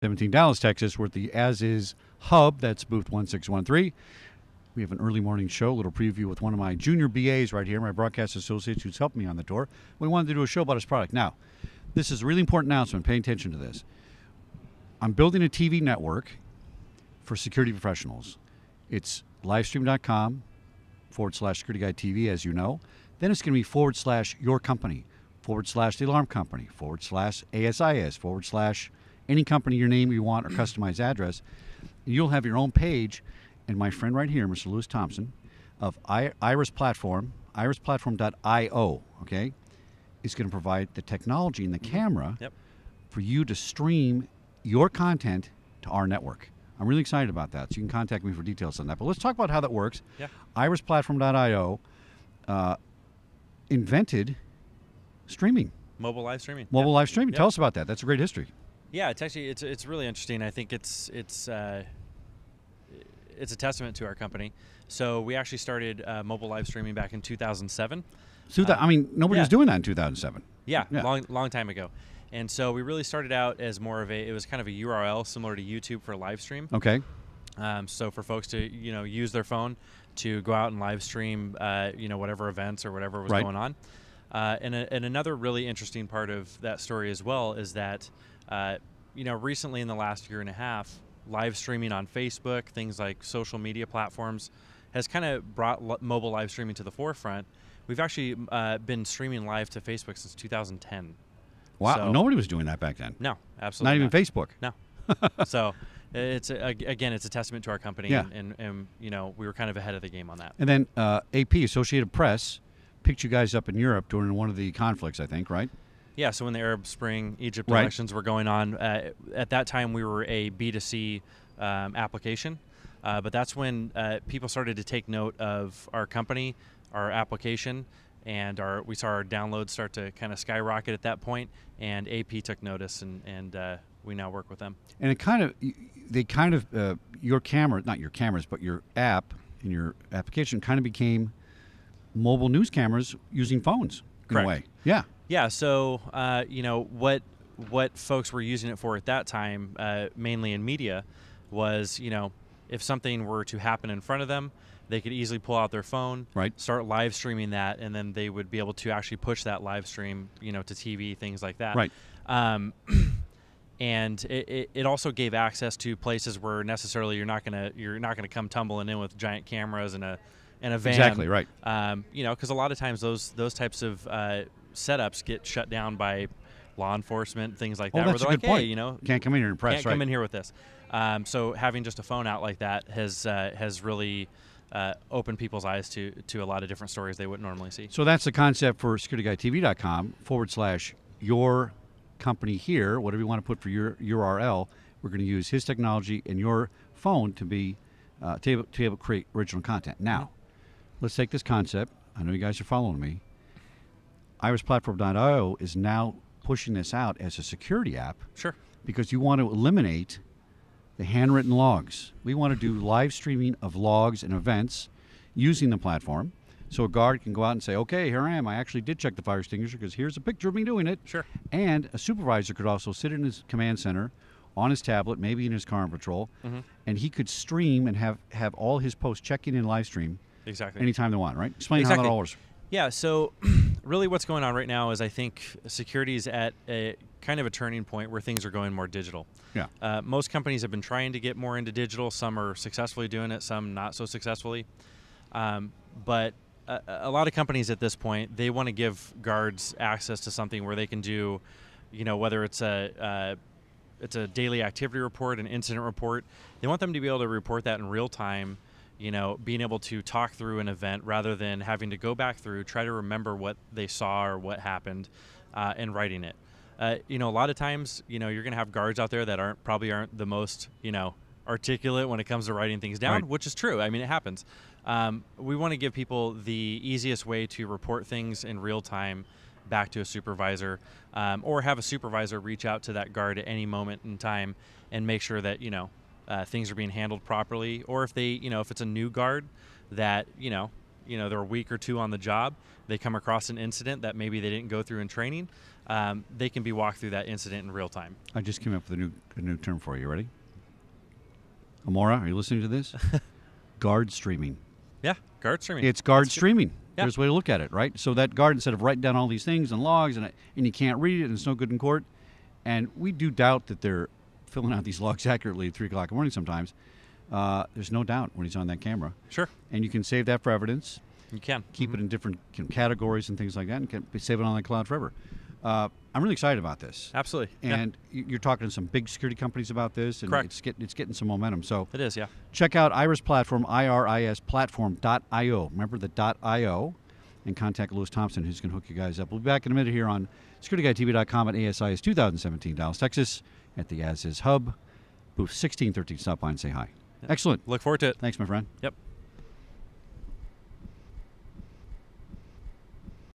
17 Dallas, Texas. We're at the As Is Hub. That's booth 1613. We have an early morning show, a little preview with one of my junior BAs right here, my broadcast associates who's helped me on the tour. We wanted to do a show about his product. Now, this is a really important announcement. Pay attention to this. I'm building a TV network for security professionals. It's livestream.com/Security Guy TV, as you know. Then it's going to be /your company, /the alarm company, /ASIS, / any company your name you want or customized address. You'll have your own page. And my friend right here, Mr. Lewis Thompson, of IRISPlatform, IRISPlatform.io, okay, is going to provide the technology and the camera for you to stream your content to our network. I'm really excited about that, so you can contact me for details on that. But let's talk about how that works. Yeah. IRISPlatform.io invented streaming. Mobile live streaming. Mobile live streaming. Tell us about that. That's a great history. Yeah, it's actually it's really interesting. I think it's a testament to our company. So we actually started mobile live streaming back in 2007. I mean, nobody was doing that in 2007. Yeah, long time ago. And so we really started out as more of it was kind of a URL similar to YouTube for live stream. Okay. So for folks to use their phone to go out and live stream whatever events or whatever was going on. And another really interesting part of that story as well is that recently in the last year and a half, live streaming on Facebook, things like social media platforms, has kind of brought mobile live streaming to the forefront. We've actually been streaming live to Facebook since 2010. Wow, so, nobody was doing that back then. No, absolutely not. Even Facebook. No. So it's a testament to our company, and we were kind of ahead of the game on that. And then AP, Associated Press, picked you guys up in Europe during one of the conflicts, I think, right? Yeah, so when the Arab Spring, Egypt elections were going on, at that time we were a B2C application, but that's when people started to take note of our company, our application, and we saw our downloads start to kind of skyrocket at that point, and AP took notice, and we now work with them. And your camera, not your cameras, but your app and your application kind of became mobile news cameras using phones in a way. Yeah. Yeah, so what folks were using it for at that time, mainly in media, was if something were to happen in front of them, they could easily pull out their phone, start live streaming that, and then they would be able to actually push that live stream, to TV, things like that. Right. And it also gave access to places where necessarily you're not gonna come tumbling in with giant cameras and a van. Exactly right. Because a lot of times those types of setups get shut down by law enforcement, things like that. That's where a they're good like, point. Hey, can't come in here and press. Can't come in here with this. So having just a phone out like that has really opened people's eyes to a lot of different stories they wouldn't normally see. So that's the concept for SecurityGuyTV.com /your company here. Whatever you want to put for your URL, we're going to use his technology and your phone to be able to create original content. Now, let's take this concept. I know you guys are following me. IRISPlatform.io is now pushing this out as a security app. Sure. Because you want to eliminate the handwritten logs. We want to do live streaming of logs and events using the platform. So a guard can go out and say, okay, here I am. I actually did check the fire extinguisher because here's a picture of me doing it. Sure. And a supervisor could also sit in his command center on his tablet, maybe in his car on patrol, and he could stream and have all his posts checking in live stream anytime they want, right? Explain how that all works. Yeah, so really what's going on right now is I think security is at a kind of a turning point where things are going more digital. Yeah. Most companies have been trying to get more into digital. Some are successfully doing it, some not so successfully. But a lot of companies at this point, they want to give guards access to something where they can do, whether it's a daily activity report, an incident report. They want them to be able to report that in real time, being able to talk through an event rather than having to go back through, try to remember what they saw or what happened, and writing it. A lot of times, you're going to have guards out there that probably aren't the most, articulate when it comes to writing things down, which is true. I mean, it happens. We want to give people the easiest way to report things in real time back to a supervisor, or have a supervisor reach out to that guard at any moment in time and make sure that, things are being handled properly, or if they, if it's a new guard that, they're a week or two on the job, they come across an incident that maybe they didn't go through in training, they can be walked through that incident in real time. I just came up with a new term for you. Ready? Amora, are you listening to this? GuardStreaming. Yeah, GuardStreaming. It's GuardStreaming. Yeah. There's a way to look at it, right? So that guard, instead of writing down all these things and logs, and you can't read it, and it's no good in court, and we do doubt that they're filling out these logs accurately at 3 o'clock in the morning sometimes. There's no doubt when he's on that camera. Sure. And you can save that for evidence. You can. Keep it in different categories and things like that, and save it on the cloud forever. I'm really excited about this. Absolutely. And you're talking to some big security companies about this, and Correct. it's getting some momentum. So It is, yeah. check out IRISPlatform, IRISPlatform.io. Remember the .io, and contact Lewis Thompson, who's going to hook you guys up. We'll be back in a minute here on SecurityGuideTV.com at ASI's 2017 Dallas, Texas, at the As Is Hub, booth 1613. Stop by and say hi. Yep. Excellent. Look forward to it. Thanks, my friend. Yep.